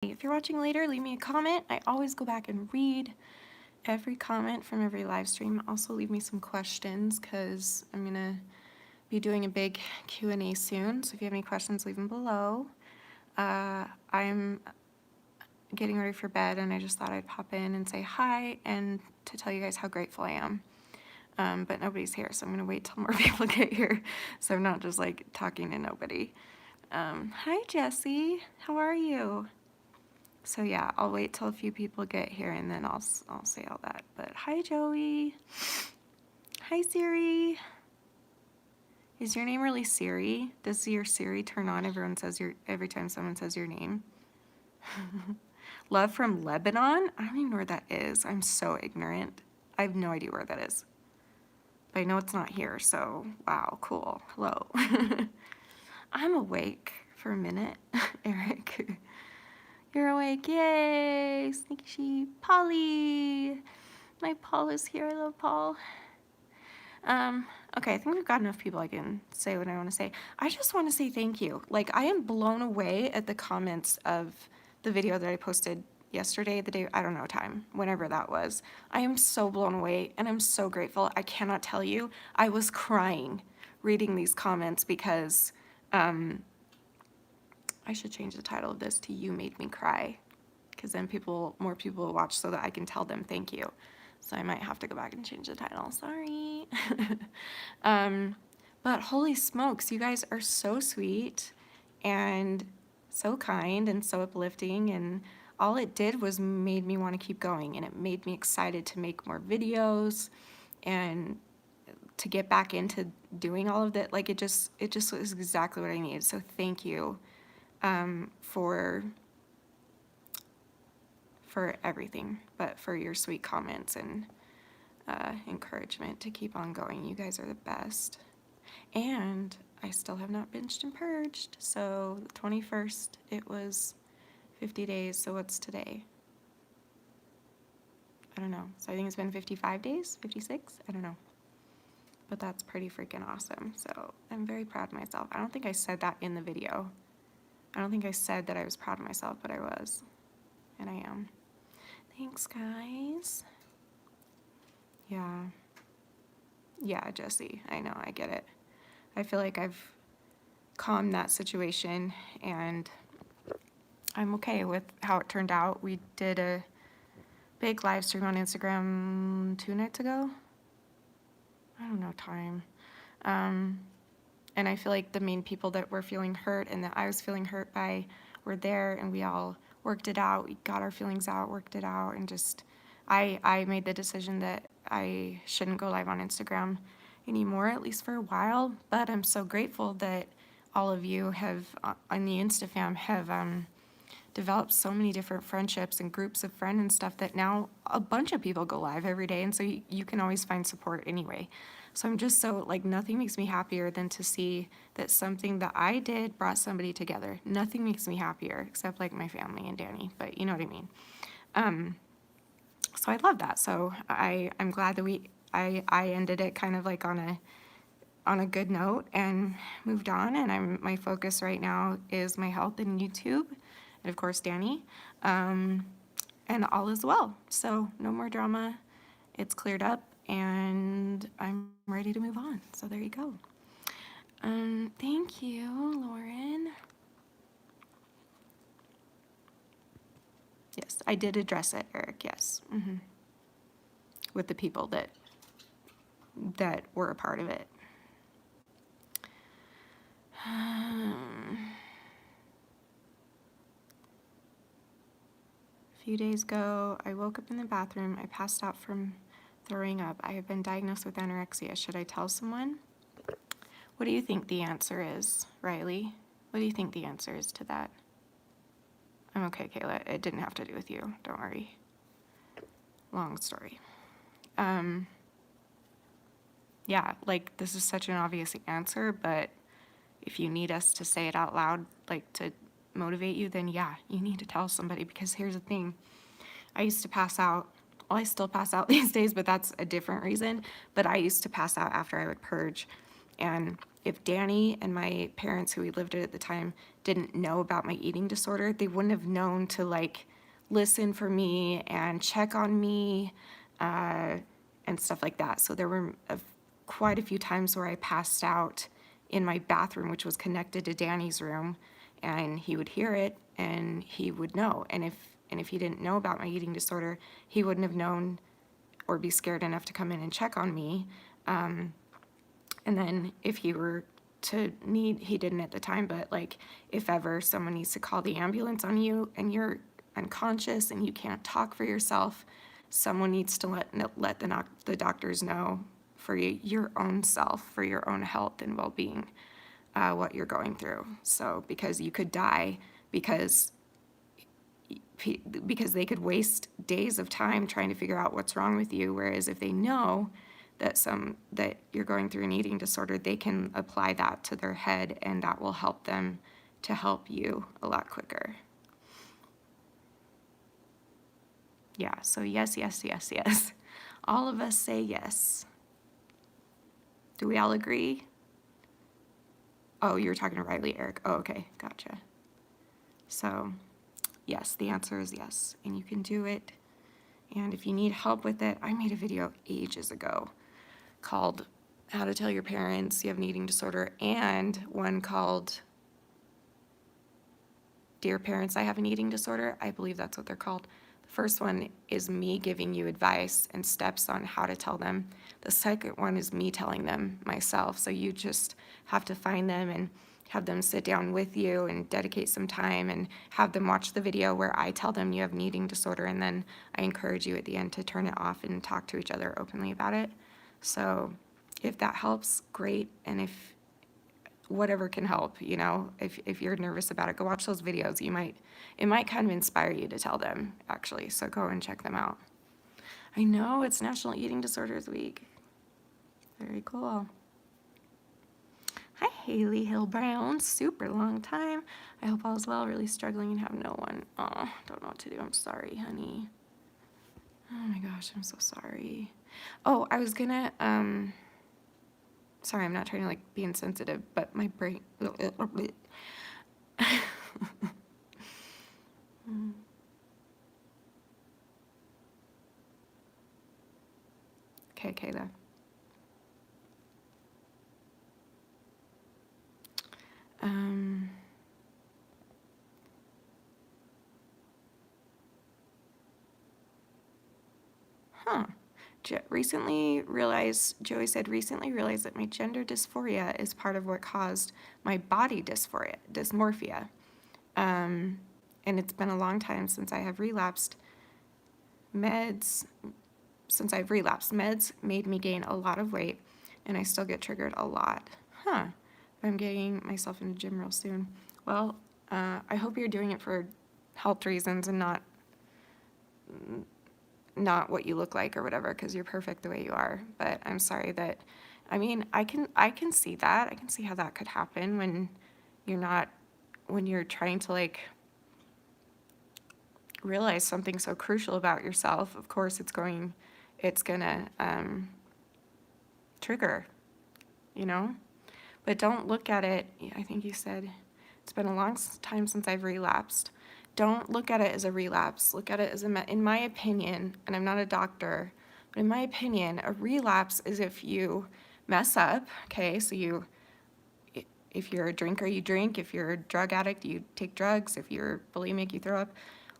If you're watching later, leave me a comment. I always go back and read every comment from every live stream. Also leave me some questions because I'm gonna be doing a big Q&A soon. So if you have any questions, leave them below. I'm getting ready for bed and I just thought I'd pop in and say hi and to tell you guys how grateful I am. But nobody's here, so I'm gonna wait till more people get here so I'm not just like talking to nobody. Hi Jesse, how are you? So yeah, I'll wait till a few people get here and then I'll say all that. But hi Joey. Hi Siri. Is your name really Siri? Does your Siri turn on every time someone says your name? Love from Lebanon? I don't even know where that is. I'm so ignorant. I have no idea where that is. But I know it's not here, so wow, cool. Hello. I'm awake for a minute, Eric. You're awake, yay! Sneaky sheep. Polly! My Paul is here, I love Paul. Okay, I think we've got enough people I can say what I want to say. I just want to say thank you. Like, I am blown away at the comments of the video that I posted yesterday, the day, I don't know time, whenever that was. I am so blown away and I'm so grateful. I cannot tell you, I was crying reading these comments because, I should change the title of this to You Made Me Cry, because then more people will watch so that I can tell them thank you. So I might have to go back and change the title, sorry. But holy smokes, you guys are so sweet and so kind and so uplifting, and all it did was made me want to keep going, and it made me excited to make more videos and to get back into doing all of that. Like it just was exactly what I needed. So thank you for everything, but for your sweet comments and encouragement to keep on going. You guys are the best. And I still have not binged and purged. So the 21st, it was 50 days. So what's today? I don't know. So I think it's been 55 days, 56? I don't know. But that's pretty freaking awesome. So I'm very proud of myself. I don't think I said that in the video. I don't think I said that I was proud of myself, but I was. And I am. Thanks, guys. Yeah. Yeah, Jesse, I know, I get it. I feel like I've calmed that situation and I'm okay with how it turned out. We did a big live stream on Instagram 2 nights ago. I don't know time. And I feel like the main people that were feeling hurt and that I was feeling hurt by were there, and we all worked it out. We got our feelings out, worked it out, and just I made the decision that I shouldn't go live on Instagram anymore, at least for a while. But I'm so grateful that all of you have on the InstaFam have developed so many different friendships and groups of friends and stuff that now a bunch of people go live every day, and so you can always find support anyway. So I'm just so, like, nothing makes me happier than to see that something that I did brought somebody together. Nothing makes me happier except like my family and Danny, but you know what I mean. So I love that. So I'm glad that I ended it kind of like on a good note and moved on, and my focus right now is my health and YouTube, and of course Danny, and all is well. So no more drama. It's cleared up and I'm ready to move on. So there you go. Thank you, Lauren. Yes, I did address it, Eric. Yes. With the people that were a part of it. A few days ago, I woke up in the bathroom. I passed out from throwing up. I have been diagnosed with anorexia. Should I tell someone? What do you think the answer is, Riley? What do you think the answer is to that? I'm okay, Kayla. It didn't have to do with you. Don't worry. Long story. Yeah, like, this is such an obvious answer, but if you need us to say it out loud, like, to motivate you, then yeah, you need to tell somebody, because here's the thing. I used to pass out. Well, I still pass out these days, but that's a different reason. But I used to pass out after I would purge. And if Danny and my parents, who we lived with at the time, didn't know about my eating disorder, they wouldn't have known to like listen for me and check on me and stuff like that. So there were quite a few times where I passed out in my bathroom, which was connected to Danny's room, and he would hear it and he would know. And if he didn't know about my eating disorder, he wouldn't have known or be scared enough to come in and check on me. And then if he were to need, he didn't at the time, but like if ever someone needs to call the ambulance on you and you're unconscious and you can't talk for yourself, someone needs to let the doctors know for your own self, for your own health and well-being, what you're going through. So because you could die because they could waste days of time trying to figure out what's wrong with you, whereas if they know that you're going through an eating disorder, they can apply that to their head and that will help them to help you a lot quicker. Yeah, so yes, yes, yes, yes. All of us say yes. Do we all agree? Oh, you were talking to Riley, Eric. Oh, okay, gotcha. So yes, the answer is yes, and you can do it. And if you need help with it, I made a video ages ago called How to Tell Your Parents You Have an Eating Disorder, and one called Dear Parents, I Have an Eating Disorder. I believe that's what they're called. The first one is me giving you advice and steps on how to tell them. The second one is me telling them myself. So you just have to find them and have them sit down with you and dedicate some time and have them watch the video where I tell them you have an eating disorder, and then I encourage you at the end to turn it off and talk to each other openly about it. So if that helps, great. And if whatever can help, if you're nervous about it, go watch those videos. It might kind of inspire you to tell them, actually. So go and check them out. I know it's National Eating Disorders Week. Very cool. Hi, Haley Hill Brown. Super long time. I hope all is well. Really struggling and have no one. Oh, don't know what to do. I'm sorry, honey. Oh my gosh, I'm so sorry. Oh, I was gonna, sorry, I'm not trying to like be insensitive, but my brain. Okay, Kayla. Joey said, recently realized that my gender dysphoria is part of what caused my body dysmorphia. And it's been a long time since I have relapsed. Meds made me gain a lot of weight, and I still get triggered a lot. I'm getting myself in the gym real soon. Well, I hope you're doing it for health reasons and not what you look like or whatever, because you're perfect the way you are. But I'm sorry that, I mean, I can see that. I can see how that could happen when you're trying to like realize something so crucial about yourself. Of course, it's gonna trigger, But don't look at it, I think you said, it's been a long time since I've relapsed. Don't look at it as a relapse. Look at it as in my opinion, and I'm not a doctor, but in my opinion, a relapse is if you mess up, okay? So if you're a drinker, you drink. If you're a drug addict, you take drugs. If you're bulimic, you throw up.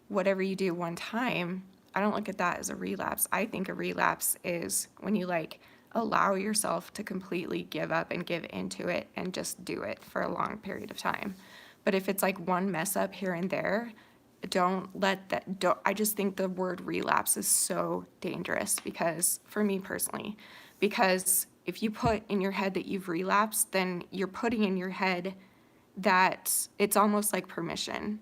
Whatever you do one time, I don't look at that as a relapse. I think a relapse is when you like allow yourself to completely give up and give into it and just do it for a long period of time. But if it's like one mess up here and there, I just think the word relapse is so dangerous, because for me personally, because if you put in your head that you've relapsed, then you're putting in your head that it's almost like permission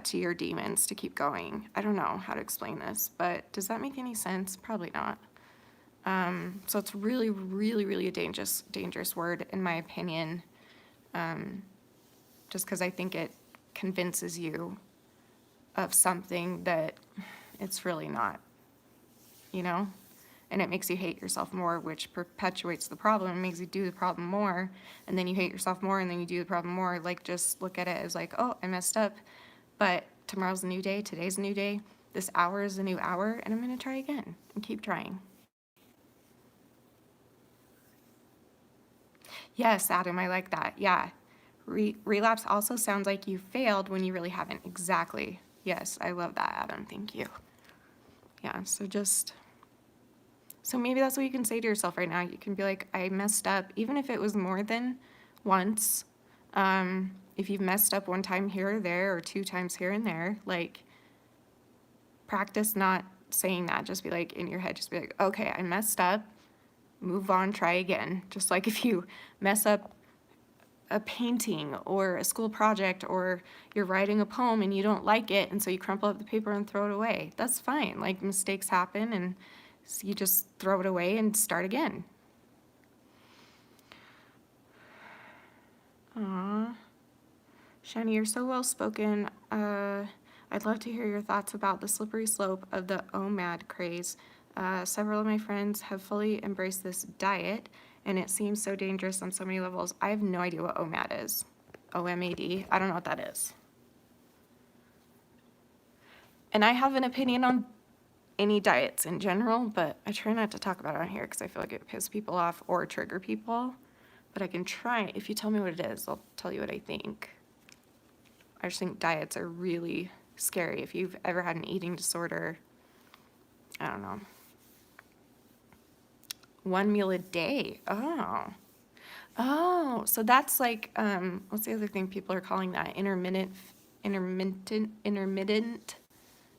to your demons to keep going. I don't know how to explain this, but does that make any sense? Probably not. So it's really, really, really a dangerous word, in my opinion, just because I think it convinces you of something that it's really not, and it makes you hate yourself more, which perpetuates the problem and makes you do the problem more, and then you hate yourself more, and then you do the problem more. Like, just look at it as like, oh, I messed up, but tomorrow's a new day, today's a new day, this hour is a new hour, and I'm gonna try again and keep trying. Yes, Adam, I like that. Yeah. Relapse also sounds like you failed when you really haven't. Exactly. Yes, I love that, Adam. Thank you. Yeah, so maybe that's what you can say to yourself right now. You can be like, I messed up, even if it was more than once. If you've messed up one time here or there, or 2 times here and there, like, practice not saying that. Just be like, in your head, just be like, okay, I messed up, move on, try again. Just like if you mess up a painting or a school project, or you're writing a poem and you don't like it, and so you crumple up the paper and throw it away. That's fine. Like, mistakes happen, and so you just throw it away and start again. Aww. Shanny, you're so well spoken. I'd love to hear your thoughts about the slippery slope of the OMAD craze. Several of my friends have fully embraced this diet, and it seems so dangerous on so many levels. I have no idea what OMAD is. OMAD. I don't know what that is. And I have an opinion on any diets in general, but I try not to talk about it on here because I feel like it pisses people off or trigger people. But I can try. If you tell me what it is, I'll tell you what I think. I just think diets are really scary. If you've ever had an eating disorder, I don't know. 1 meal a day. Oh, so that's like, what's the other thing people are calling that? Intermittent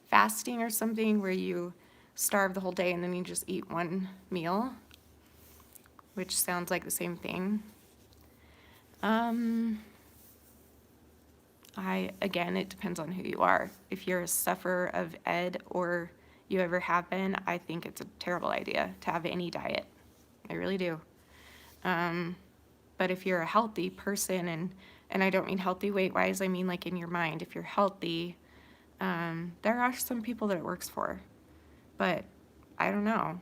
fasting or something, where you starve the whole day and then you just eat 1 meal, which sounds like the same thing. Again, it depends on who you are. If you're a sufferer of ED, or you ever have been, I think it's a terrible idea to have any diet. I really do. But if you're a healthy person, and I don't mean healthy weight-wise, I mean like in your mind. If you're healthy, there are some people that it works for. But I don't know.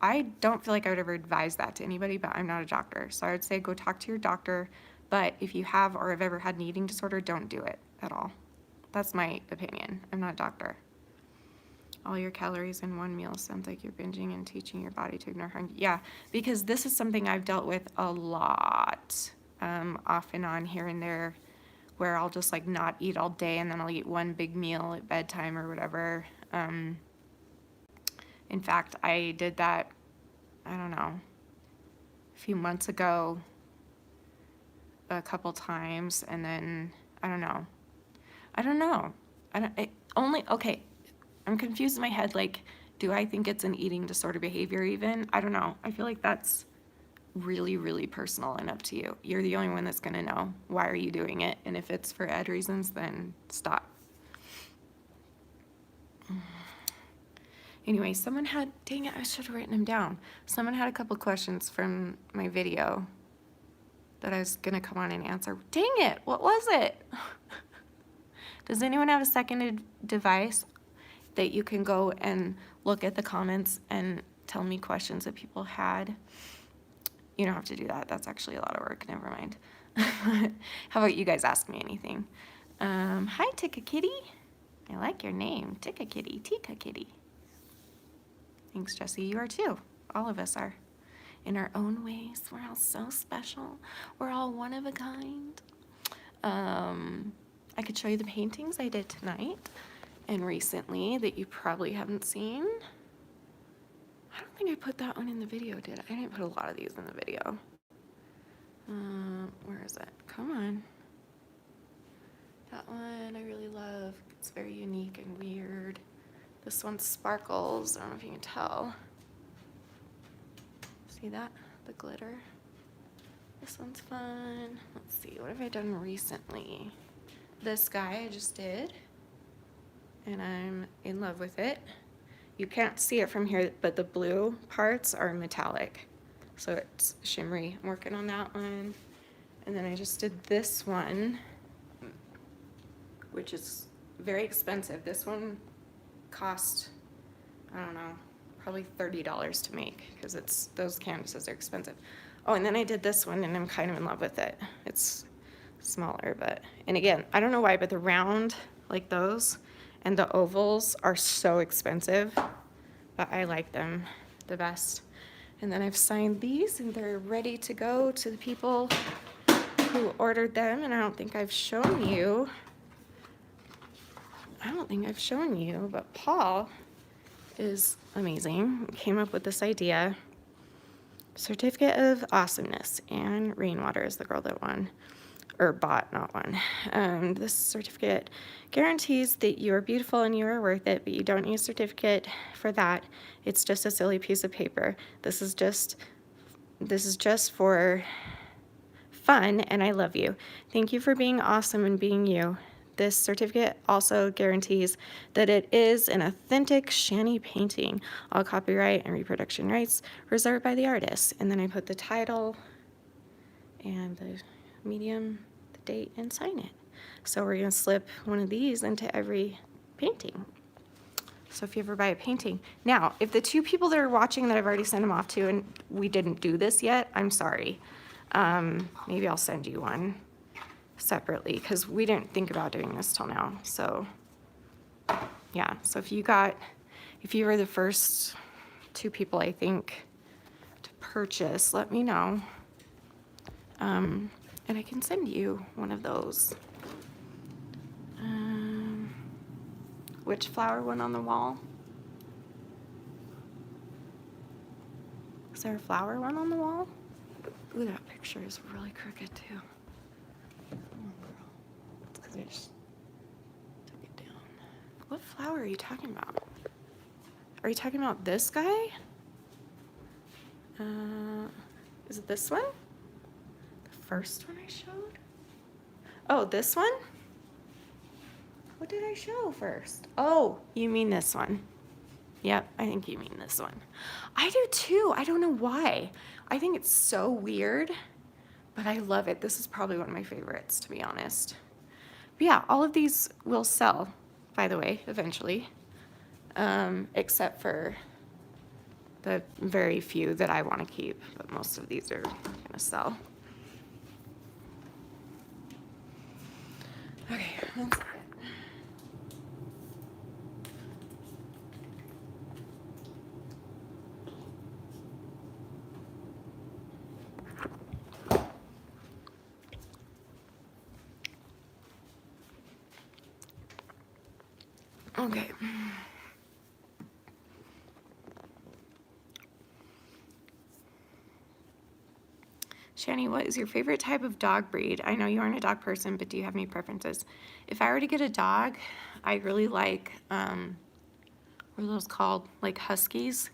I don't feel like I would ever advise that to anybody, but I'm not a doctor. So I would say go talk to your doctor. But if you have or have ever had an eating disorder, don't do it at all. That's my opinion. I'm not a doctor. All your calories in 1 meal sounds like you're binging and teaching your body to ignore hunger. Yeah, because this is something I've dealt with a lot, off and on here and there, where I'll just like not eat all day, and then I'll eat 1 big meal at bedtime or whatever. In fact, I did that, I don't know, a few months ago, a couple times, and then I don't know. Okay, I'm confused in my head. Like, do I think it's an eating disorder behavior even? I don't know. I feel like that's really, really personal and up to you. You're the only one that's gonna know why are you doing it, and if it's for ed reasons, then stop. Anyway, dang it, I should have written them down. Someone had a couple questions from my video that I was gonna come on and answer. Dang it, what was it? Does anyone have a seconded device that you can go and look at the comments and tell me questions that people had? You don't have to do that. That's actually a lot of work. Never mind. How about you guys ask me anything? Hi, Tika Kitty. I like your name, Tika Kitty, Tika Kitty. Thanks, Jesse. You are too. All of us are. In our own ways. We're all so special. We're all one of a kind. I could show you the paintings I did tonight and recently that you probably haven't seen. I don't think I put that one in the video, did I? I didn't put a lot of these in the video. Where is it? Come on. That one I really love. It's very unique and weird. This one sparkles. I don't know if you can tell. See that? The glitter. This one's fun. Let's see, what have I done recently? This guy I just did, and I'm in love with it. You can't see it from here, but the blue parts are metallic, so it's shimmery. I'm working on that one. And then I just did this one, which is very expensive. This one cost, I don't know, probably $30 to make because those canvases are expensive. Oh, and then I did this one and I'm kind of in love with it. It's smaller, and again, I don't know why, but the round, like those, and the ovals are so expensive, but I like them the best. And then I've signed these and they're ready to go to the people who ordered them, and I don't think I've shown you, but Paul is amazing. Came up with this idea. Certificate of Awesomeness. And Rainwater is the girl that won, or bought, not won. This certificate guarantees that you are beautiful and you are worth it, but you don't need a certificate for that. It's just a silly piece of paper. This is just for fun, and I love you. Thank you for being awesome and being you. This certificate also guarantees that it is an authentic Shanny painting. All copyright and reproduction rights reserved by the artist. And then I put the title and the medium, the date, and sign it. So we're gonna slip one of these into every painting. So if you ever buy a painting. Now, if the two people that are watching that I've already sent them off to and we didn't do this yet, I'm sorry. Maybe I'll send you one separately because we didn't think about doing this till now. So yeah, so if you were the first two people, I think, to purchase, let me know. And I can send you one of those. Which flower went on the wall? Is there a flower one on the wall? Ooh, that picture is really crooked too. Come on, girl. It's because I just took it down. What flower are you talking about? Are you talking about this guy? Is it this one? The first one I showed? Oh, this one? What did I show first? Oh, you mean this one. Yep, I think you mean this one. I do too. I don't know why. I think it's so weird, but I love it. This is probably one of my favorites, to be honest. But yeah, all of these will sell, by the way, eventually, except for the very few that I want to keep, but most of these are gonna sell. Okay, that's it. Okay. Shanny, what is your favorite type of dog breed? I know you aren't a dog person, but do you have any preferences? If I were to get a dog, I really like, what are those called? Like huskies.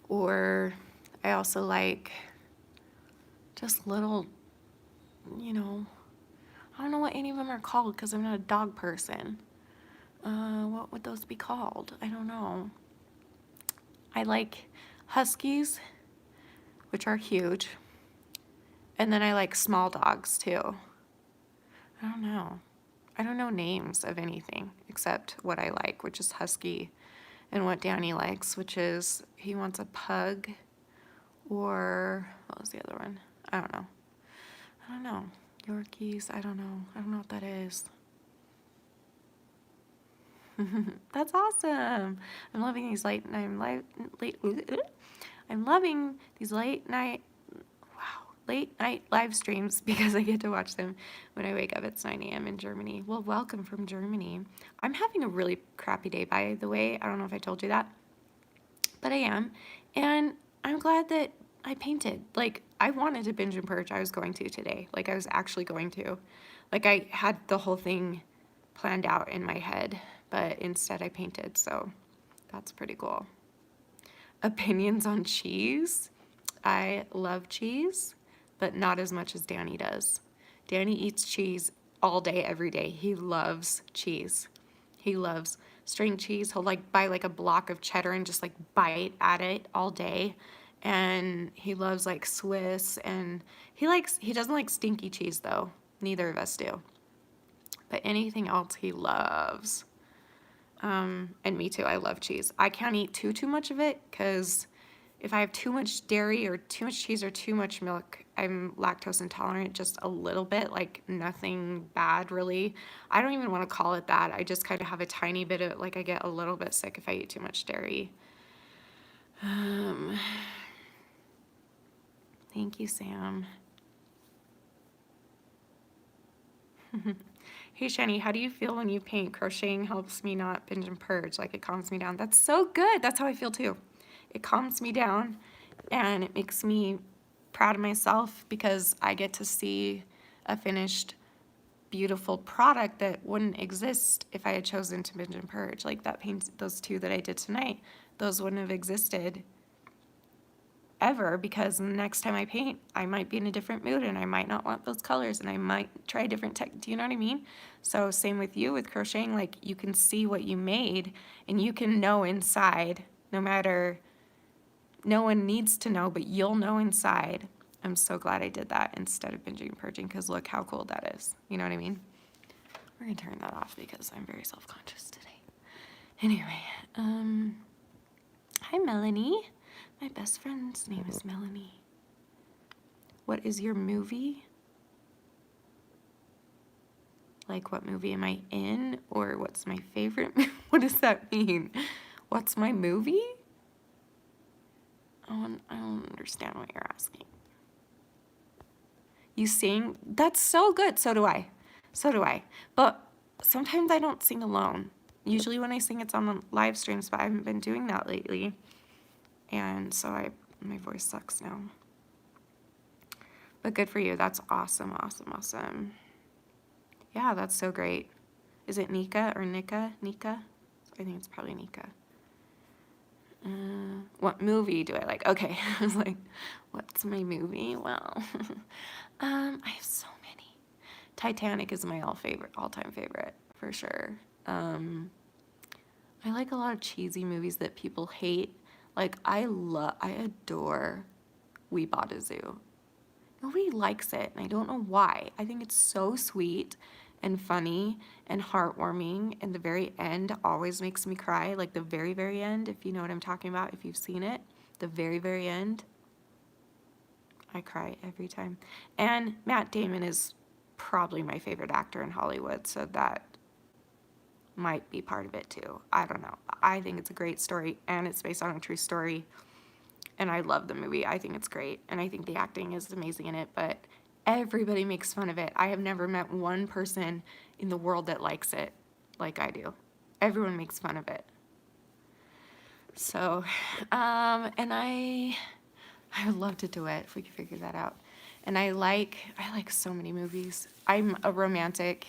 Or I also like just little, I don't know what any of them are called because I'm not a dog person. What would those be called? I don't know. I like huskies, which are huge. And then I like small dogs too. I don't know. I don't know names of anything except what I like, which is husky, and what Danny likes, which is he wants a pug, or what was the other one? I don't know. Yorkies, I don't know what that is. That's awesome. I'm loving these late night live streams because I get to watch them when I wake up at 9 a.m. in Germany. Well, welcome from Germany. I'm having a really crappy day, by the way. I don't know if I told you that, but I am. And I'm glad that I painted. Like, I wanted to binge and purge. I was going to today. Like, I was actually going to. Like, I had the whole thing planned out in my head, but instead I painted, so that's pretty cool. Opinions on cheese? I love cheese, but not as much as Danny does. Danny eats cheese all day, every day. He loves cheese. He loves string cheese. He'll like buy like a block of cheddar and just like bite at it all day. And he loves like Swiss, and he doesn't like stinky cheese though. Neither of us do. But anything else he loves. And me too, I love cheese. I can't eat too much of it because if I have too much dairy or too much cheese or too much milk, I'm lactose intolerant just a little bit, like nothing bad really. I don't even want to call it that. I just kind of have a tiny bit of, like I get a little bit sick if I eat too much dairy. Thank you, Sam. Hey, Shanny, how do you feel when you paint? Crocheting helps me not binge and purge, like it calms me down. That's so good. That's how I feel too. It calms me down and it makes me proud of myself because I get to see a finished, beautiful product that wouldn't exist if I had chosen to binge and purge. Like that paint, those two that I did tonight, those wouldn't have existed ever because the next time I paint, I might be in a different mood and I might not want those colors and I might try a different tech. Do you know what I mean? So same with you with crocheting, like you can see what you made and you can know inside, no matter, no one needs to know, but you'll know inside. I'm so glad I did that instead of binging and purging because look how cool that is. You know what I mean? We're gonna turn that off because I'm very self-conscious today. Anyway, hi Melanie. My best friend's name is Melanie. What is your movie? Like what movie am I in? Or what's my favorite? What does that mean? What's my movie? I don't understand what you're asking. You sing? That's so good. So do I. So do I. But sometimes I don't sing alone. Usually when I sing it's on the live streams, but I haven't been doing that lately. And so my voice sucks now. But good for you. That's awesome, awesome, awesome. Yeah, that's so great. Is it Nika or Nika? Nika? I think it's probably Nika. What movie do I like? Okay, I was like, what's my movie? Well, I have so many. Titanic is my all-time favorite, for sure. I like a lot of cheesy movies that people hate. Like, I adore We Bought a Zoo. Nobody likes it, and I don't know why. I think it's so sweet and funny and heartwarming, and the very end always makes me cry. Like the very, very end, if you know what I'm talking about, if you've seen it, the very, very end, I cry every time. And Matt Damon is probably my favorite actor in Hollywood, so that might be part of it too. I don't know. I think it's a great story, and it's based on a true story. And I love the movie. I think it's great. And I think the acting is amazing in it, but everybody makes fun of it. I have never met one person in the world that likes it like I do. Everyone makes fun of it. So, and I would love to do it if we could figure that out. And I like so many movies. I'm a romantic.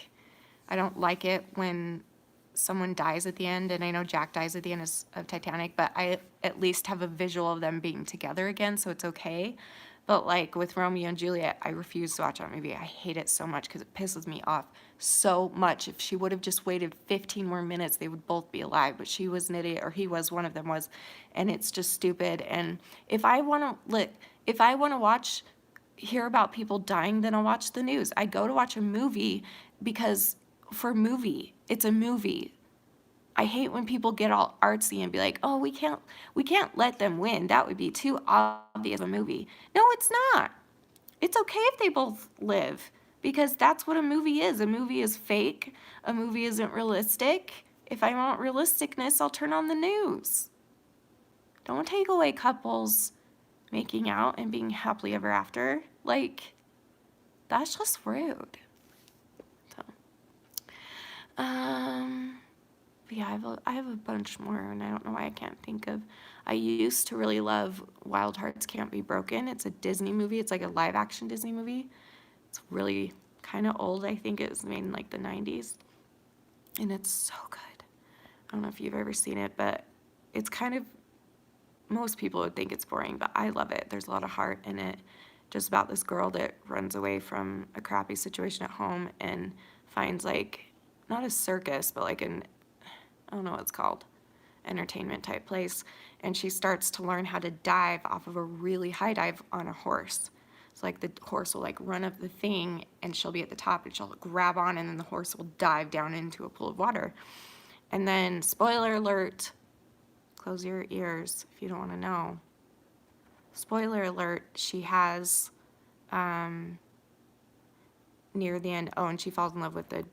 I don't like it when someone dies at the end, and I know Jack dies at the end of Titanic, but I at least have a visual of them being together again, so it's okay. But like with Romeo and Juliet, I refuse to watch that movie. I hate it so much because it pisses me off so much. If she would have just waited 15 more minutes, they would both be alive, but she was an idiot, or he was, one of them was, and it's just stupid. And if I want to hear about people dying, then I'll watch the news. I go to watch a movie because it's a movie. I hate when people get all artsy and be like, oh, we can't let them win. That would be too obvious a movie. No, it's not. It's okay if they both live because that's what a movie is. A movie is fake. A movie isn't realistic. If I want realisticness, I'll turn on the news. Don't take away couples making out and being happily ever after. Like, that's just rude. So, but yeah, I have a bunch more, and I don't know why I can't think of. I used to really love Wild Hearts Can't Be Broken. It's a Disney movie. It's like a live-action Disney movie. It's really kind of old. I think it was made in like the 90s, and it's so good. I don't know if you've ever seen it, but it's kind of, most people would think it's boring, but I love it. There's a lot of heart in it, just about this girl that runs away from a crappy situation at home and finds like, not a circus, but like I don't know what it's called, entertainment type place, and she starts to learn how to dive off of a really high dive on a horse. So like the horse will like run up the thing and she'll be at the top and she'll grab on, and then the horse will dive down into a pool of water. And then, spoiler alert, close your ears if you don't want to know. Spoiler alert, she has, near the end, oh, and she falls in love with the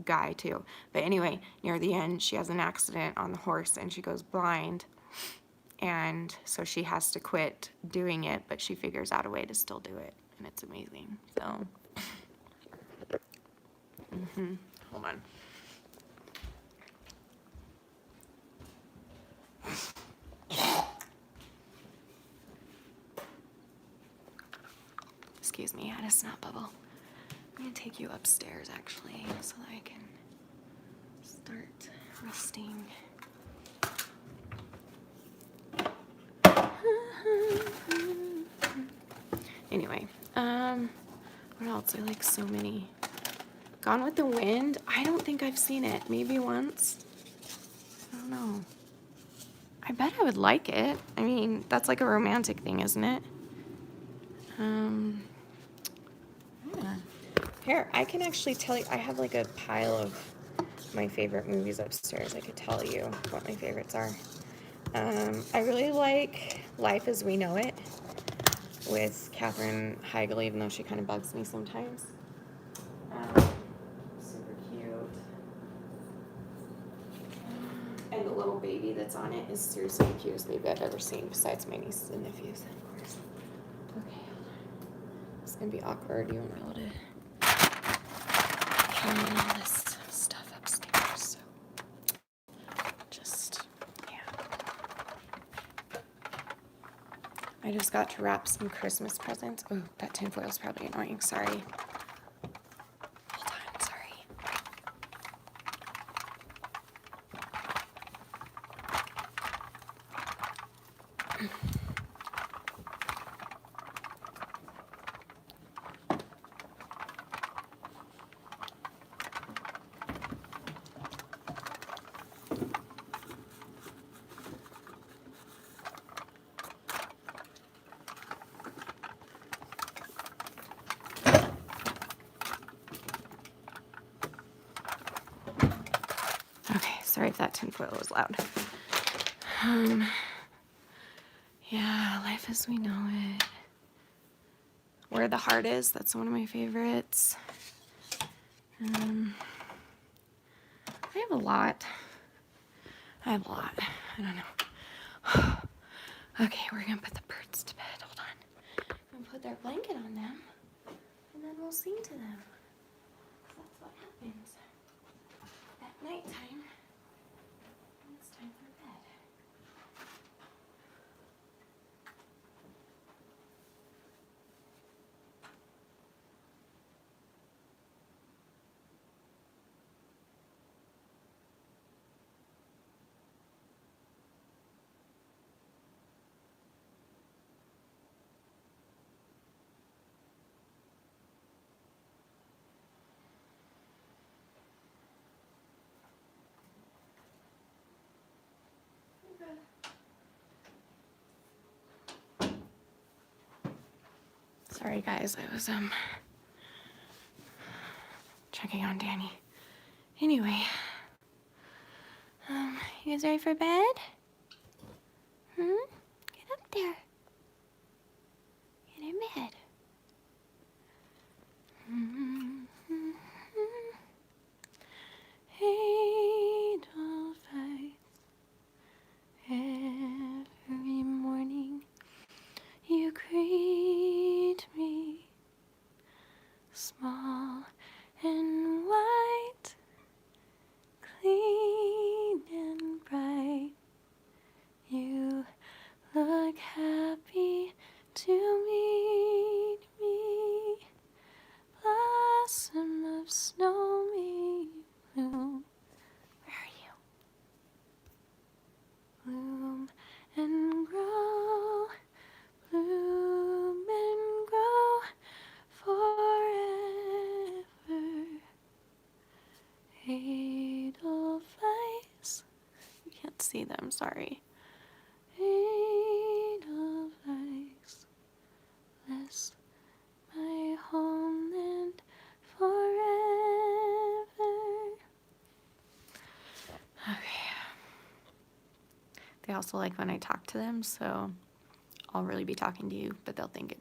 guy too. But anyway, near the end, she has an accident on the horse and she goes blind. And so she has to quit doing it, but she figures out a way to still do it. And it's amazing. So, hold on. Excuse me, I had a snot bubble. I'm gonna take you upstairs actually, so that I can start resting. Anyway, what else? I like so many. Gone with the Wind. I don't think I've seen it. Maybe once. I don't know. I bet I would like it. I mean, that's like a romantic thing, isn't it? Yeah. Here, I can actually tell you, I have like a pile of my favorite movies upstairs. I could tell you what my favorites are. I really like Life as We Know It with Katherine Heigl, even though she kind of bugs me sometimes. Super cute. And the little baby that's on it is seriously the cutest baby I've ever seen, besides my nieces and nephews, of course. Okay, hold on. It's gonna be awkward. You won't be able to carry all this stuff upstairs, so just, yeah. I just got to wrap some Christmas presents. Oh, that tinfoil is probably annoying. Sorry. Hold on, sorry. Okay, sorry if that tinfoil was loud. Yeah, Life as We Know It. Where the Heart Is, that's one of my favorites. I have a lot. I don't know. Okay, we're gonna put the birds to bed. Hold on. I'm gonna put their blanket on them, and then we'll sing to them. That's what happens at nighttime. It's time for bed. Sorry guys, I was checking on Danny. Anyway, you guys ready for bed? Get up there. Get in bed. Edelweiss. Every morning you greet me, small and white, clean and bright. You look happy to meet me, blossom of snowy bloom. Where are you? Bloom and grow, bloom and grow forever. Edelweiss. You can't see them, sorry. Edelweiss, bless my homeland forever. Okay. They also like when I talk to them, so I'll really be talking to you, but they'll think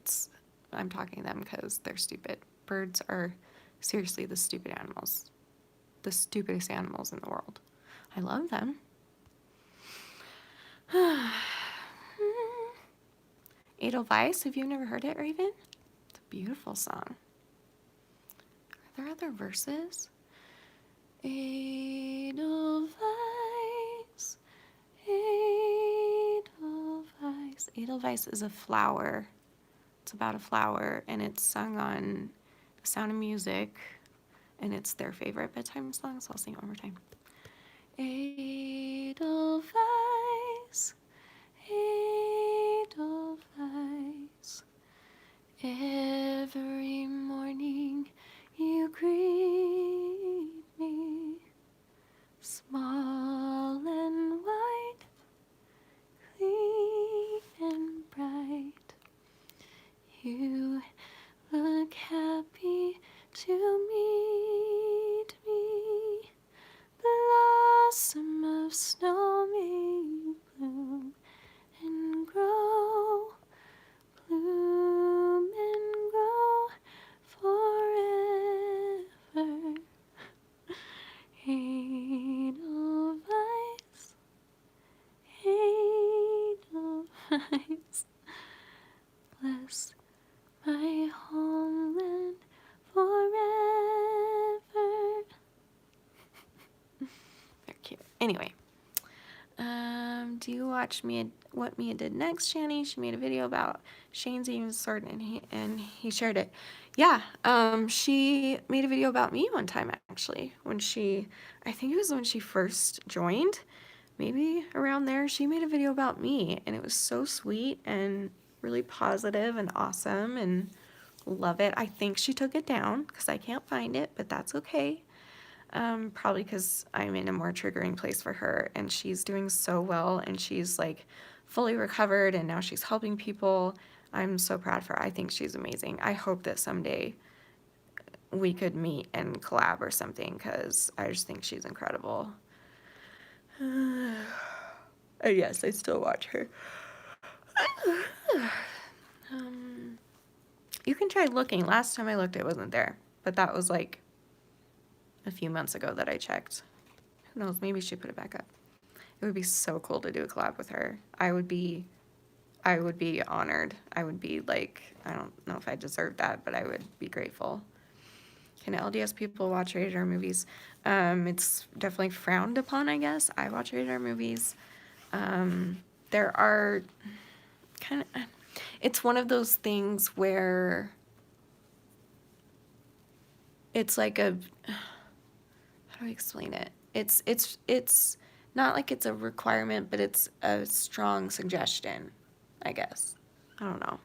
I'm talking to them because they're stupid. Birds are seriously the stupid animals. The stupidest animals in the world. I love them. Edelweiss, have you never heard it, Raven? It's a beautiful song. Are there other verses? Edelweiss, Edelweiss. Edelweiss is a flower. It's about a flower, and it's sung on The Sound of Music, and it's their favorite bedtime song, so I'll sing it one more time. Edelweiss, Edelweiss, every morning you greet me, small and white, clean and bright. You look happy to meet me. Blossom of snow may bloom and grow, bloom and grow forever. Edelweiss, Edelweiss, bless my homeland forever. They're cute. Anyway, do you watch what Mia did next, Shanny? She made a video about Shane's eating sword, and he shared it. Yeah, she made a video about me one time, actually, I think it was when she first joined, maybe around there. She made a video about me, and it was so sweet and really positive and awesome, and love it. I think she took it down because I can't find it, but that's okay. Probably because I'm in a more triggering place for her, and she's doing so well, and she's like fully recovered, and now she's helping people. I'm so proud of her. I think she's amazing. I hope that someday we could meet and collab or something, because I just think she's incredible. And yes, I still watch her. You can try looking. Last time I looked, it wasn't there, but that was like a few months ago that I checked. Who knows? Maybe she put it back up. It would be so cool to do a collab with her. I would be honored. I would be like, I don't know if I deserve that, but I would be grateful. Can LDS people watch rated R movies? It's definitely frowned upon, I guess. I watch rated R movies. There are it's one of those things where it's like how do I explain it? It's not like it's a requirement, but it's a strong suggestion, I guess. I don't know.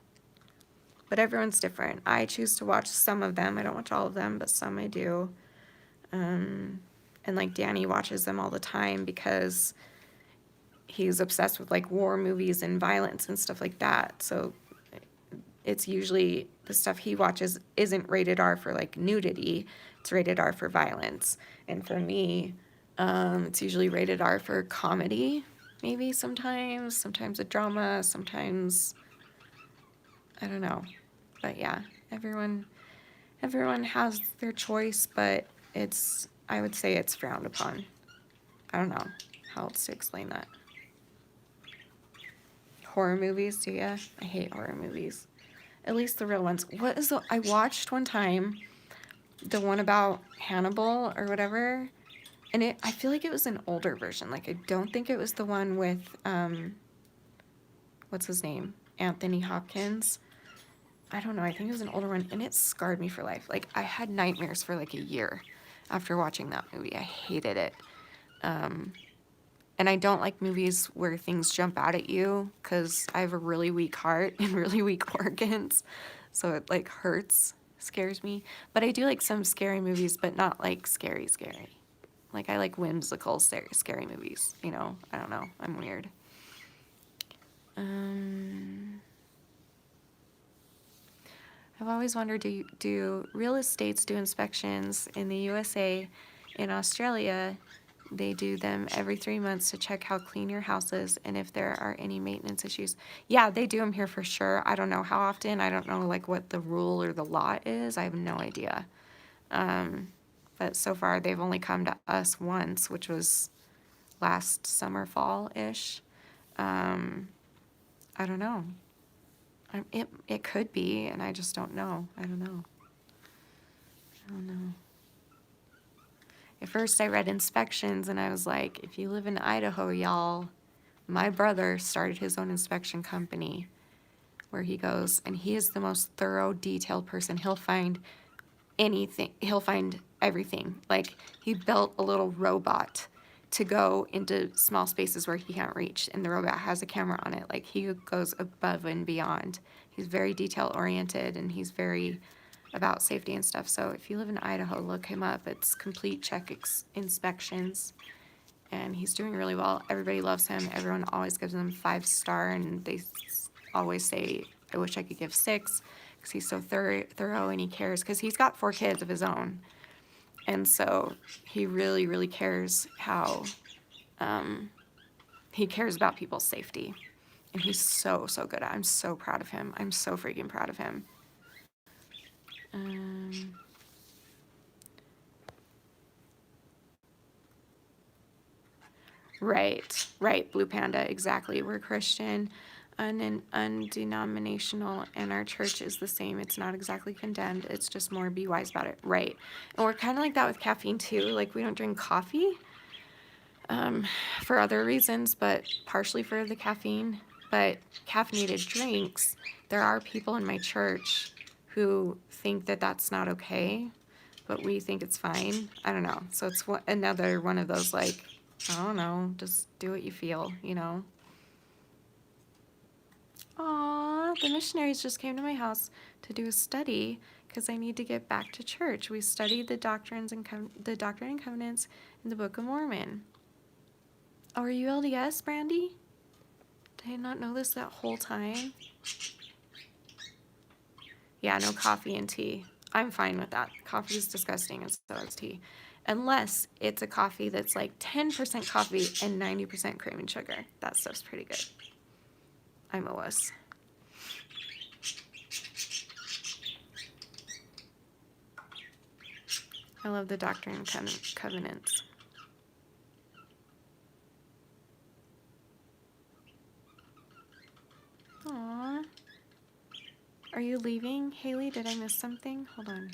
But everyone's different. I choose to watch some of them. I don't watch all of them, but some I do. And like Danny watches them all the time because he's obsessed with like war movies and violence and stuff like that. So it's usually the stuff he watches isn't rated R for like nudity. It's rated R for violence. And for me, it's usually rated R for comedy, maybe sometimes a drama, sometimes, I don't know. But yeah, everyone has their choice, but I would say it's frowned upon. I don't know how else to explain that. Horror movies, do ya? I hate horror movies. At least the real ones. I watched one time the one about Hannibal or whatever, and I feel like it was an older version. Like, I don't think it was the one with, what's his name? Anthony Hopkins. I don't know. I think it was an older one, and it scarred me for life. Like, I had nightmares for like a year after watching that movie. I hated it. And I don't like movies where things jump out at you because I have a really weak heart and really weak organs. So it like hurts, scares me. But I do like some scary movies, but not like scary. Like I like whimsical, scary movies, you know? I don't know. I'm weird. I've always wondered, do real estates do inspections in the USA, in Australia? They do them every 3 months to check how clean your house is and if there are any maintenance issues. Yeah, they do them here for sure. I don't know how often. I don't know like what the rule or the law is. I have no idea. But so far they've only come to us once, which was last summer, fall-ish. I don't know. It could be, and I just don't know. I don't know. I don't know. At first I read inspections and I was like, if you live in Idaho, y'all, my brother started his own inspection company where he goes, and he is the most thorough, detailed person. He'll find anything, he'll find everything. Like, he built a little robot to go into small spaces where he can't reach, and the robot has a camera on it. Like, he goes above and beyond. He's very detail oriented, and he's very about safety and stuff. So if you live in Idaho, look him up. It's Complete Check Inspections, and he's doing really well. Everybody loves him. Everyone always gives him 5-star, and they always say, I wish I could give 6, because he's so thorough and he cares, because he's got 4 kids of his own. And so he really, really cares how, he cares about people's safety. And he's so, so good at it. I'm so proud of him. I'm so freaking proud of him. Right, Blue Panda, exactly. We're Christian, undenominational, and our church is the same. It's not exactly condemned. It's just more be wise about it. Right. And we're kind of like that with caffeine too. Like, we don't drink coffee for other reasons, but partially for the caffeine. But caffeinated drinks, there are people in my church who think that that's not okay, but we think it's fine. I don't know. So it's another one of those, like, I don't know, just do what you feel, you know. Aw, the missionaries just came to my house to do a study because I need to get back to church. We studied the doctrines and the Doctrine and Covenants in the Book of Mormon. Oh, are you LDS, Brandy? Did I not know this that whole time? Yeah, no coffee and tea. I'm fine with that. Coffee is disgusting, and so is tea. Unless it's a coffee that's like 10% coffee and 90% cream and sugar. That stuff's pretty good. I'm a wuss. I love the Doctrine and Covenants. Aww. Are you leaving, Haley? Did I miss something? Hold on.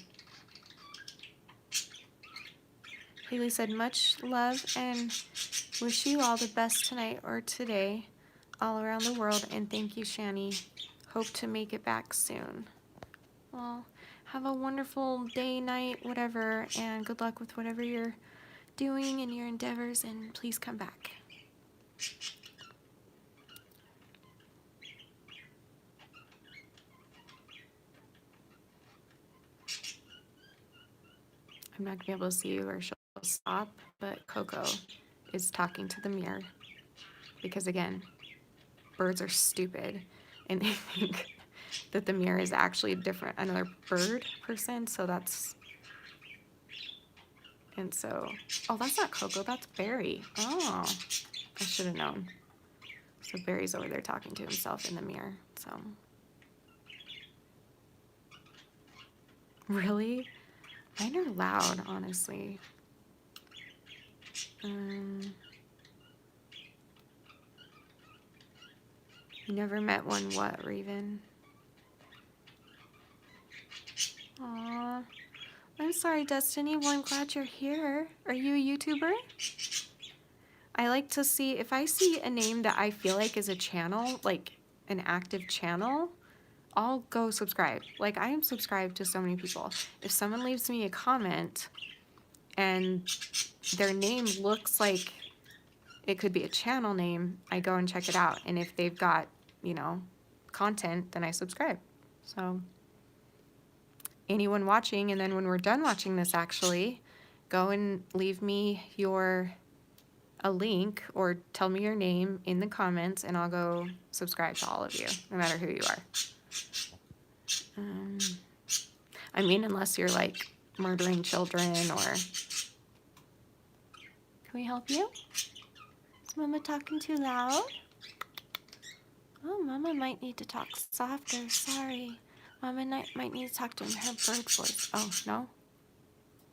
Haley said, much love and wish you all the best tonight or today all around the world. And thank you, Shanny. Hope to make it back soon. Well, have a wonderful day, night, whatever, and good luck with whatever you're doing in your endeavors, and please come back. I'm not going to be able to see you or she'll stop, but Coco is talking to the mirror because, again, birds are stupid and they think that the mirror is actually another bird person, so that's, and so, oh, that's not Coco, that's Barry. Oh, I should have known. So Barry's over there talking to himself in the mirror, so. Really? Mine are loud, honestly. You never met one what, Raven? Aw. I'm sorry, Destiny. Well, I'm glad you're here. Are you a YouTuber? I like to see, if I see a name that I feel like is a channel, like an active channel, I'll go subscribe. Like, I am subscribed to so many people. If someone leaves me a comment and their name looks like it could be a channel name, I go and check it out. And if they've got, you know, content, then I subscribe. So anyone watching, and then when we're done watching this, actually, go and leave me a link or tell me your name in the comments, and I'll go subscribe to all of you, no matter who you are. I mean, unless you're like murdering children or Can we help you? Is Mama talking too loud? Oh, Mama might need to talk softer. Sorry. Mama might need to talk to her bird voice. Oh, no?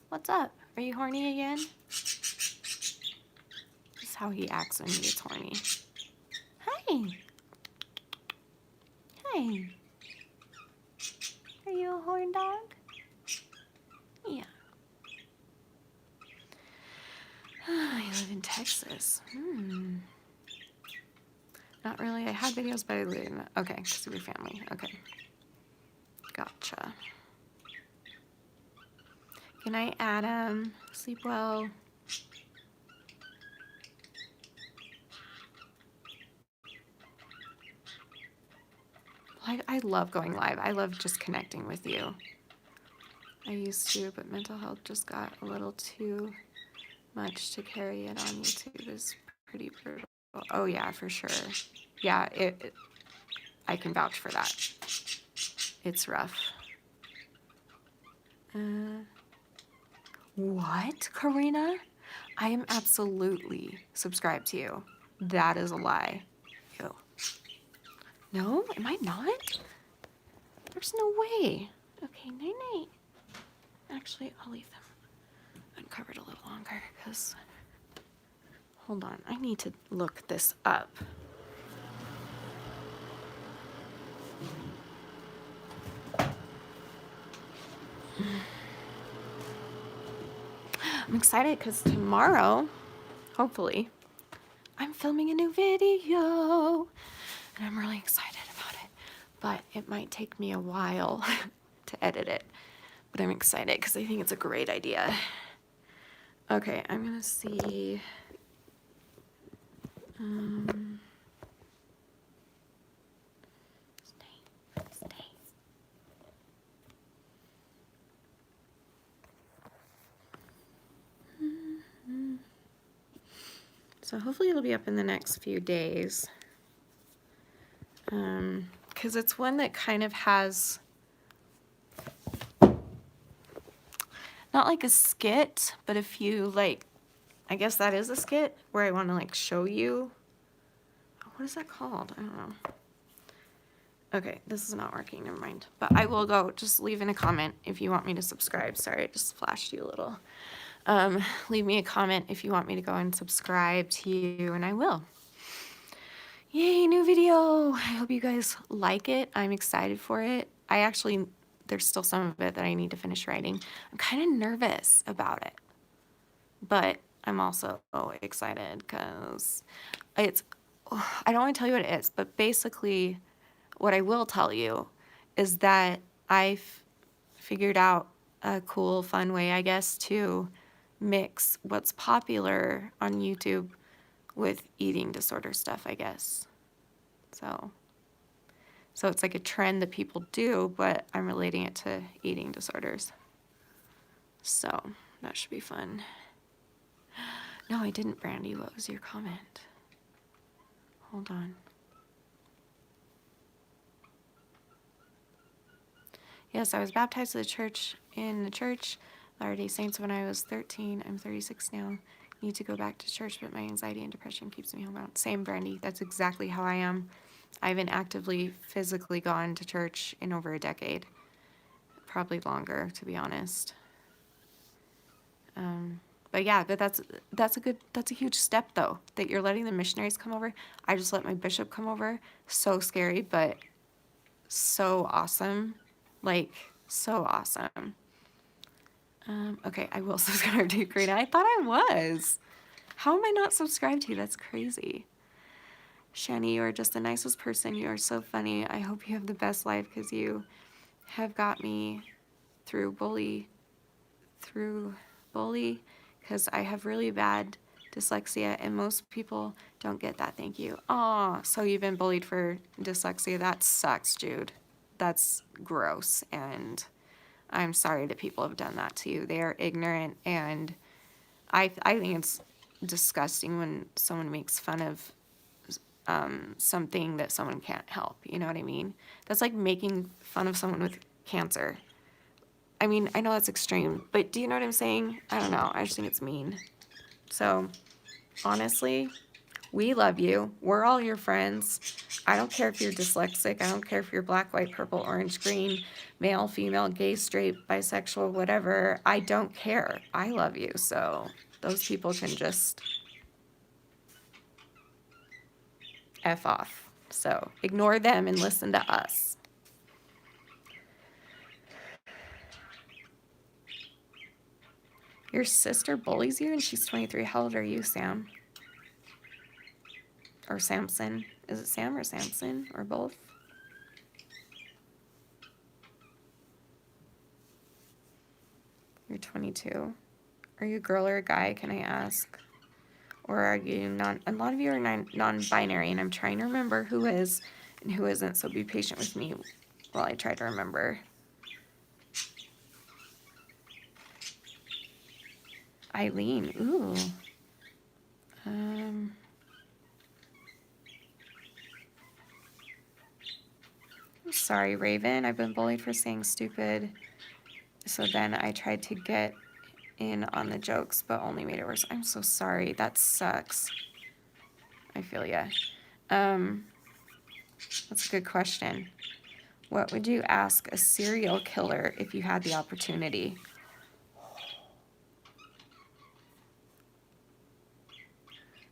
What's up? Are you horny again? This is how he acts when he gets horny. Hey. Hey. Are you a horn dog? Yeah. I live in Texas. Not really. I had videos, but I live in... Okay, because of your family. Okay. Gotcha. Good night, Adam. Sleep well. I love going live. I love just connecting with you. I used to, but mental health just got a little too much to carry it on YouTube. Is pretty brutal. Oh yeah, for sure. Yeah, I can vouch for that. It's rough. What, Karina? I am absolutely subscribed to you. That is a lie. Ew. No, am I not? There's no way. Okay, night-night. Actually, I'll leave them uncovered a little longer because... Hold on, I need to look this up. I'm excited because tomorrow, hopefully, I'm filming a new video. And I'm really excited about it. But it might take me a while to edit it. But I'm excited because I think it's a great idea. Okay, I'm gonna see. Stay. So hopefully it'll be up in the next few days. Because it's one that kind of has not like a skit, but a few like, I guess that is a skit where I want to like show you. What is that called? I don't know. Okay, this is not working, never mind. But I will go, just leave in a comment if you want me to subscribe. Sorry, I just flashed you a little. Leave me a comment if you want me to go and subscribe to you, and I will. Yay, new video. I hope you guys like it. I'm excited for it. There's still some of it that I need to finish writing. I'm kind of nervous about it, but I'm also excited because I don't want to tell you what it is, but basically what I will tell you is that I've figured out a cool, fun way, I guess, to mix what's popular on YouTube with eating disorder stuff, I guess. So it's like a trend that people do, but I'm relating it to eating disorders. So that should be fun. No, I didn't, Brandy. What was your comment? Hold on. Yes, I was baptized in the church, Latter-day Saints, when I was 13. I'm 36 now. Need to go back to church, but my anxiety and depression keeps me home. Same, Brandy. That's exactly how I am. I haven't actively, physically gone to church in over a decade. Probably longer, to be honest. But yeah, that's a huge step though, that you're letting the missionaries come over. I just let my bishop come over. So scary, but so awesome. Like, so awesome. Okay, I will subscribe to you, Karina. I thought I was. How am I not subscribed to you? That's crazy. Shanny, you are just the nicest person. You are so funny. I hope you have the best life because you have got me through bully because I have really bad dyslexia and most people don't get that. Thank you. Aw, so you've been bullied for dyslexia. That sucks, Jude. That's gross, and I'm sorry that people have done that to you. They are ignorant, and I think it's disgusting when someone makes fun of something that someone can't help. You know what I mean? That's like making fun of someone with cancer. I mean, I know that's extreme, but do you know what I'm saying? I don't know. I just think it's mean. So honestly, we love you. We're all your friends. I don't care if you're dyslexic. I don't care if you're black, white, purple, orange, green, male, female, gay, straight, bisexual, whatever. I don't care. I love you. So those people can just F off. So ignore them and listen to us. Your sister bullies you and she's 23. How old are you, Sam? Or Samson? Is it Sam or Samson or both? You're 22. Are you a girl or a guy, can I ask? Or are you non, a lot of you are non-binary, and I'm trying to remember who is and who isn't, so be patient with me while I try to remember. Eileen, ooh. I'm sorry, Raven, I've been bullied for saying stupid, so then I tried to get in on the jokes, but only made it worse. I'm so sorry, that sucks. I feel ya. That's a good question. What would you ask a serial killer if you had the opportunity?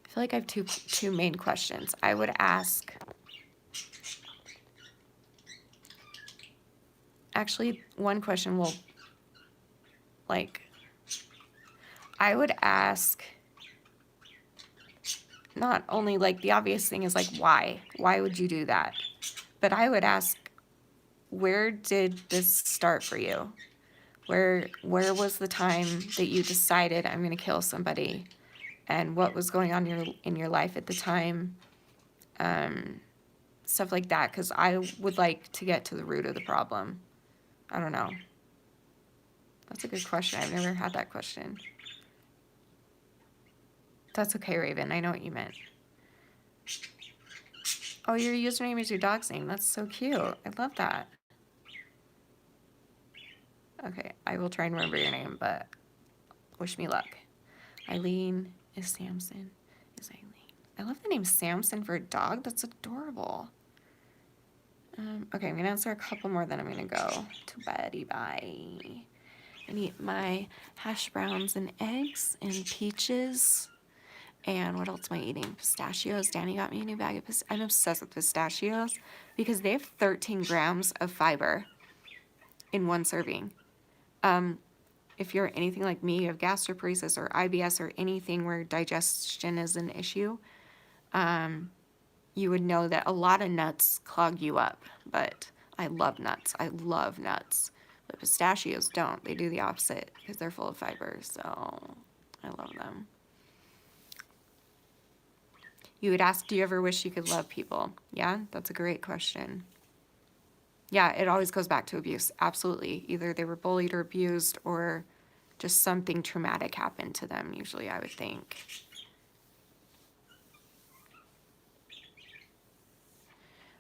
I feel like I have two main questions. I would ask, actually, one question will, like, I would ask, not only, like, the obvious thing is, like, why? Why would you do that? But I would ask, where did this start for you? Where was the time that you decided I'm going to kill somebody? And what was going on in your life at the time? Stuff like that, because I would like to get to the root of the problem. I don't know. That's a good question. I've never had that question. That's okay, Raven. I know what you meant. Oh, your username is your dog's name. That's so cute. I love that. Okay, I will try and remember your name, but wish me luck. Eileen is Samson. Is Eileen. I love the name Samson for a dog. That's adorable. Okay, I'm going to answer a couple more, then I'm going to go to bed. Bye. And eat my hash browns and eggs and peaches. And what else am I eating? Pistachios. Danny got me a new bag of pistachios. I'm obsessed with pistachios because they have 13 grams of fiber in one serving. If you're anything like me, you have gastroparesis or IBS or anything where digestion is an issue, you would know that a lot of nuts clog you up. But I love nuts. I love nuts. But pistachios don't. They do the opposite because they're full of fiber. So I love them. You would ask, do you ever wish you could love people? Yeah, that's a great question. Yeah, it always goes back to abuse. Absolutely. Either they were bullied or abused or just something traumatic happened to them, usually, I would think.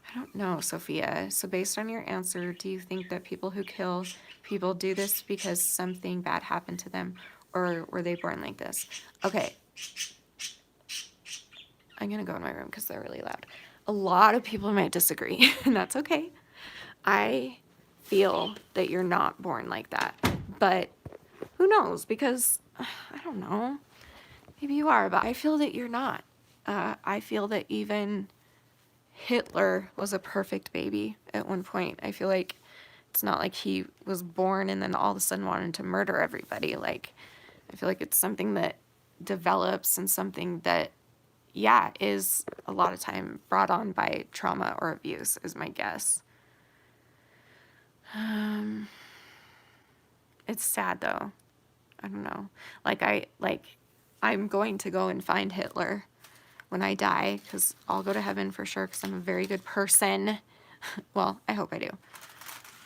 I don't know, Sophia. So based on your answer, do you think that people who kill people do this because something bad happened to them, or were they born like this? Okay. I'm going to go in my room because they're really loud. A lot of people might disagree, and that's okay. I feel that you're not born like that, but who knows? Because, I don't know, maybe you are, but I feel that you're not. I feel that even Hitler was a perfect baby at one point. I feel like it's not like he was born and then all of a sudden wanted to murder everybody. Like, I feel like it's something that develops and something that, yeah, is a lot of time brought on by trauma or abuse, is my guess. It's sad though. I don't know. I'm going to go and find Hitler when I die, because I'll go to heaven for sure, because I'm a very good person. Well, I hope I do.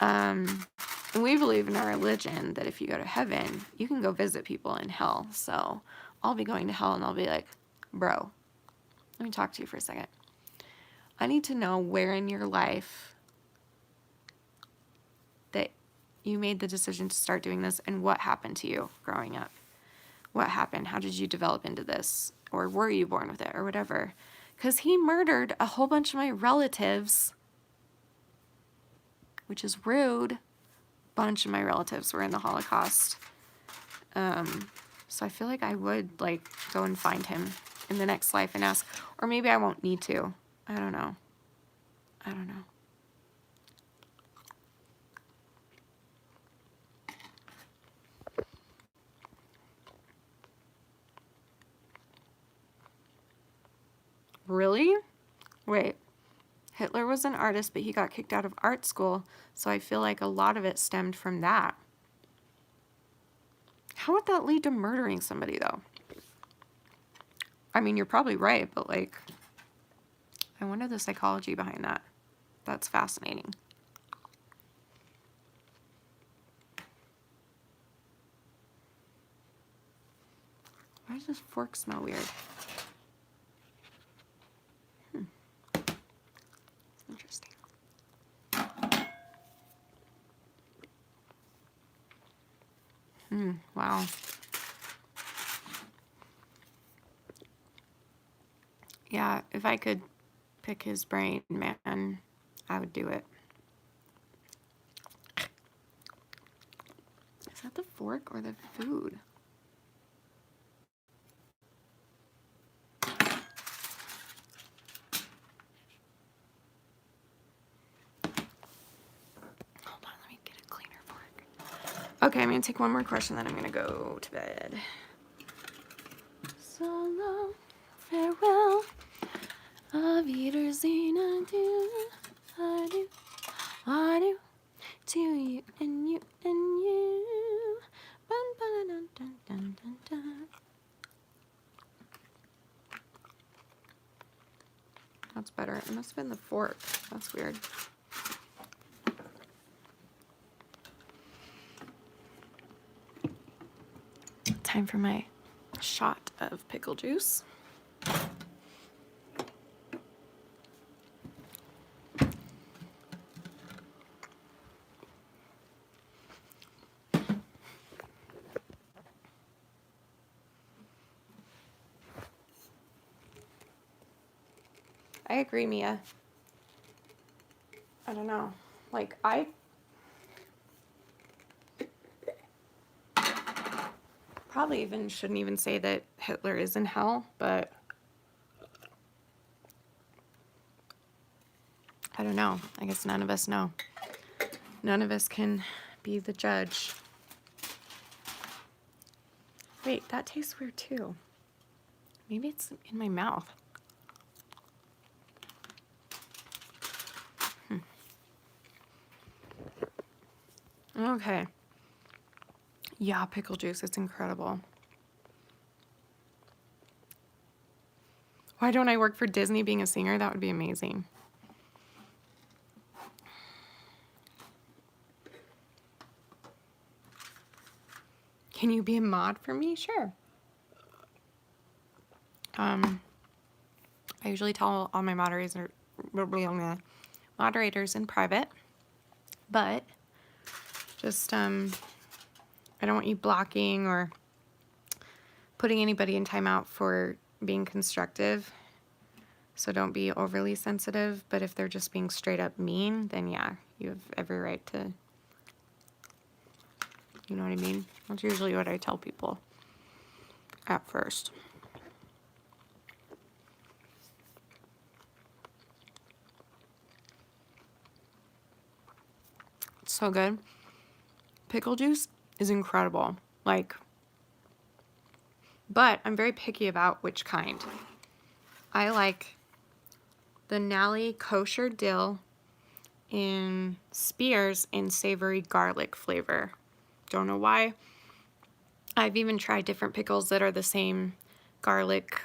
And we believe in our religion that if you go to heaven, you can go visit people in hell. So I'll be going to hell and I'll be like, bro, let me talk to you for a second. I need to know where in your life that you made the decision to start doing this and what happened to you growing up. What happened? How did you develop into this? or were you born with it, or whatever. Because he murdered a whole bunch of my relatives, which is rude. A bunch of my relatives were in the Holocaust. So I feel like I would, like, go and find him in the next life and ask, or maybe I won't need to. I don't know. I don't know. Really? Wait. Hitler was an artist, but he got kicked out of art school, so I feel like a lot of it stemmed from that. How would that lead to murdering somebody, though? I mean, you're probably right, but, like, I wonder the psychology behind that. That's fascinating. Why does this fork smell weird? Interesting. Wow. Yeah, if I could pick his brain, man, I would do it. Is that the fork or the food? Hold on, let me get a cleaner fork. Okay, I'm going to take one more question, then I'm going to go to bed. So long, farewell, auf Wiedersehen, I do, to you and you and you. Bum, ba, dun, dun, dun, dun. That's better. It must have been the fork. That's weird. Time for my shot of pickle juice. I agree, Mia. I don't know. Like, I probably even shouldn't even say that Hitler is in hell, but I don't know. I guess none of us know. None of us can be the judge. Wait, that tastes weird too. Maybe it's in my mouth. Okay. Yeah, pickle juice. It's incredible. Why don't I work for Disney being a singer? That would be amazing. Can you be a mod for me? Sure. I usually tell all my moderators in private, but just I don't want you blocking or putting anybody in timeout for being constructive. So don't be overly sensitive, but if they're just being straight up mean, then yeah, you have every right to, you know what I mean? That's usually what I tell people at first. It's so good. Pickle juice is incredible. Like, but I'm very picky about which kind. I like the Nally kosher dill in Spears in savory garlic flavor. Don't know why. I've even tried different pickles that are the same garlic,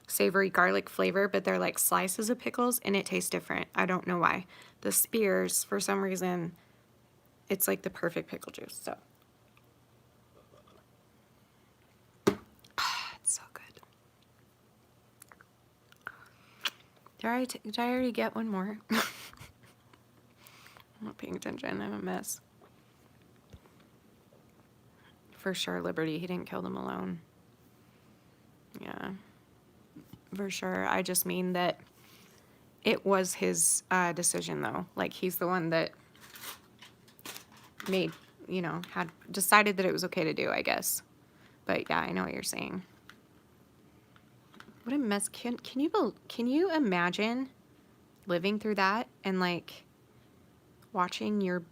savory garlic flavor, but they're like slices of pickles and it tastes different. I don't know why. The Spears, for some reason, it's like the perfect pickle juice. So it's so good. Did I already get one more? I'm not paying attention. I'm a mess. For sure, Liberty. He didn't kill them alone. Yeah, for sure. I just mean that it was his decision, though. Like, he's the one that made, had decided that it was okay to do, I guess. But yeah, I know what you're saying. What a mess. Can you imagine living through that and, like, watching your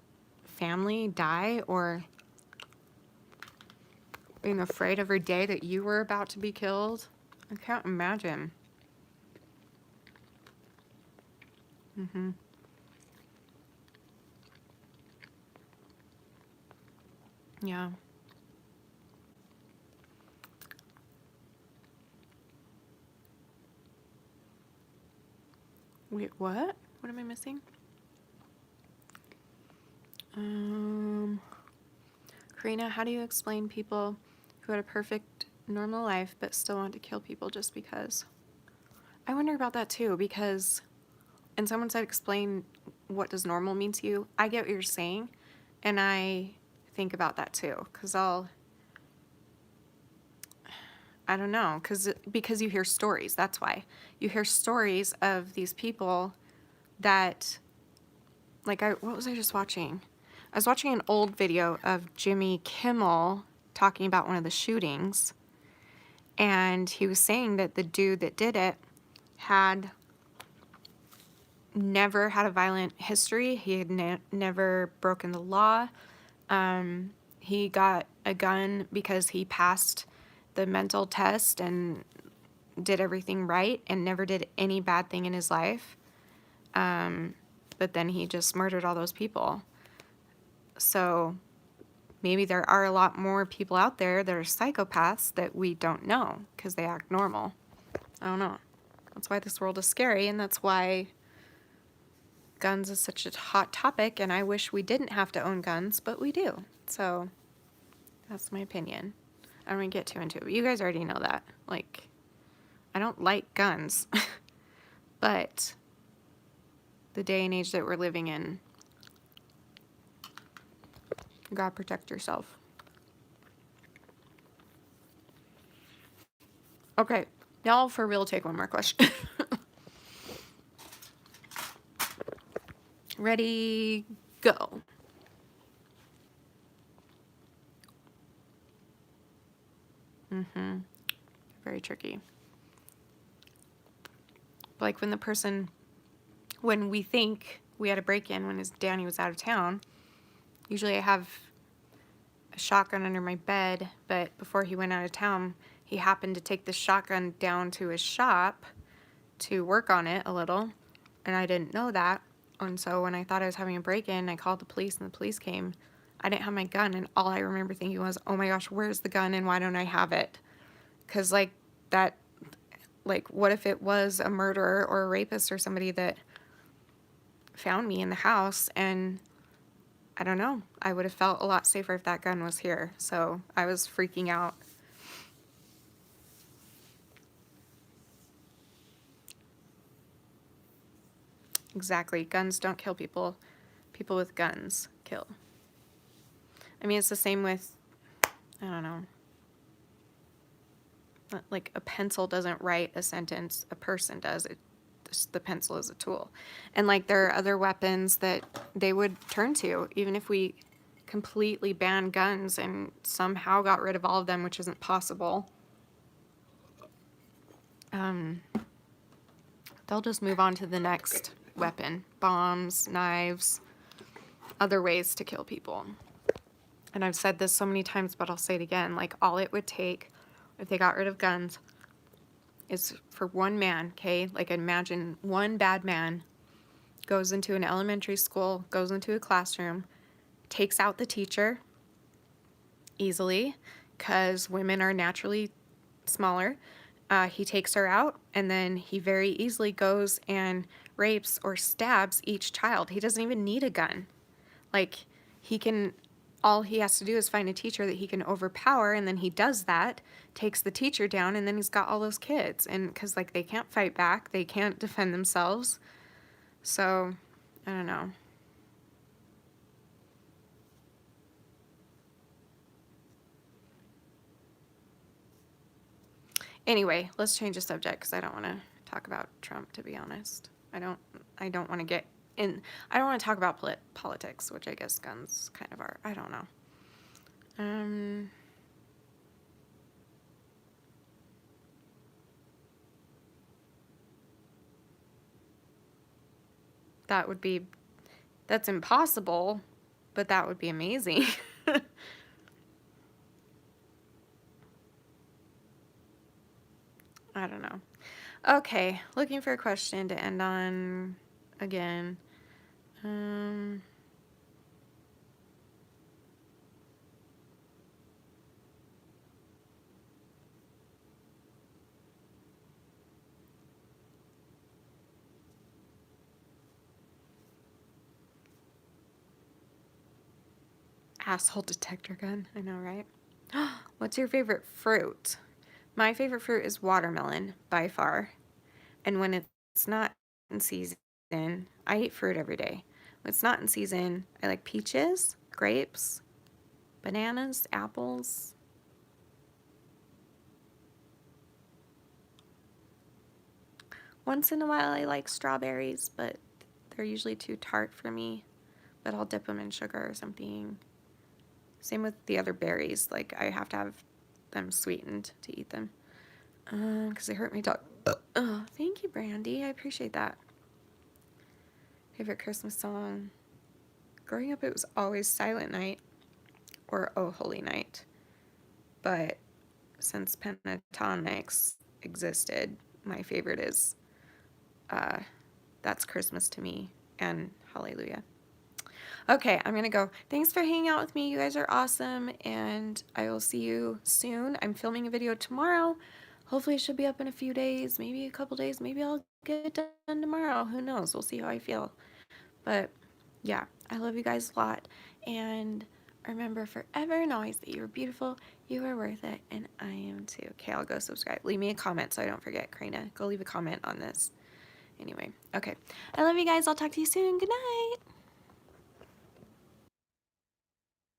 family die, or being afraid every day that you were about to be killed? I can't imagine. Yeah. Wait, what? What am I missing? Karina, how do you explain people who had a perfect, normal life but still want to kill people just because? I wonder about that too, because, and someone said, explain what does normal mean to you. I get what you're saying, and I think about that too, because I don't know, because you hear stories. That's why. You hear stories of these people that, like, what was I just watching? I was watching an old video of Jimmy Kimmel talking about one of the shootings, and he was saying that the dude that did it had never had a violent history. He had never broken the law. He got a gun because he passed the mental test and did everything right and never did any bad thing in his life. But then he just murdered all those people. So maybe there are a lot more people out there that are psychopaths that we don't know because they act normal. I don't know. That's why this world is scary, and that's why guns is such a hot topic, and I wish we didn't have to own guns, but we do. So that's my opinion. I don't want to get too into it, but you guys already know that. Like, I don't like guns, but the day and age that we're living in, you gotta protect yourself. Okay, now I'll for real take one more question. Ready, go. Very tricky. Like when we think we had a break-in when Danny was out of town, usually I have a shotgun under my bed, but before he went out of town, he happened to take the shotgun down to his shop to work on it a little, and I didn't know that. And so when I thought I was having a break-in, I called the police, and the police came. I didn't have my gun, and all I remember thinking was, oh my gosh, where's the gun, and why don't I have it? Because, like, what if it was a murderer or a rapist or somebody that found me in the house, and I don't know, I would have felt a lot safer if that gun was here. So I was freaking out. Exactly. Guns don't kill people. People with guns kill. I mean, it's the same with, I don't know, like a pencil doesn't write a sentence, a person does. The pencil is a tool. And, like, there are other weapons that they would turn to, even if we completely banned guns and somehow got rid of all of them, which isn't possible. They'll just move on to the next weapon. Bombs, knives, other ways to kill people. And I've said this so many times, but I'll say it again. Like, all it would take if they got rid of guns is for one man, okay? Like, imagine one bad man goes into an elementary school, goes into a classroom, takes out the teacher easily, because women are naturally smaller. He takes her out, and then he very easily goes and rapes or stabs each child. He doesn't even need a gun. Like, all he has to do is find a teacher that he can overpower, and then he does that, takes the teacher down, and then he's got all those kids. And because, like, they can't fight back, they can't defend themselves. So, I don't know. Anyway, let's change the subject because I don't want to talk about Trump, to be honest. I don't want to get in. I don't want to talk about politics, which I guess guns kind of are. I don't know. That would be, that's impossible, but that would be amazing. I don't know. Okay, looking for a question to end on again. Asshole detector gun. I know, right? What's your favorite fruit? My favorite fruit is watermelon, by far. And when it's not in season, I eat fruit every day. When it's not in season, I like peaches, grapes, bananas, apples. Once in a while, I like strawberries, but they're usually too tart for me. But I'll dip them in sugar or something. Same with the other berries. Like, I have to have them sweetened to eat them. Because they hurt my dog. Oh, thank you, Brandy. I appreciate that. Favorite Christmas song? Growing up, it was always Silent Night or Oh Holy Night. But since pentatonics existed, my favorite is That's Christmas to Me and Hallelujah. Okay, I'm going to go. Thanks for hanging out with me. You guys are awesome, and I will see you soon. I'm filming a video tomorrow. Hopefully it should be up in a few days, maybe a couple days. Maybe I'll get it done tomorrow. Who knows? We'll see how I feel. But yeah, I love you guys a lot, and remember forever and always that you are beautiful, you are worth it, and I am too. Okay, I'll go subscribe. Leave me a comment so I don't forget, Karina. Go leave a comment on this. Anyway, okay. I love you guys. I'll talk to you soon. Good night.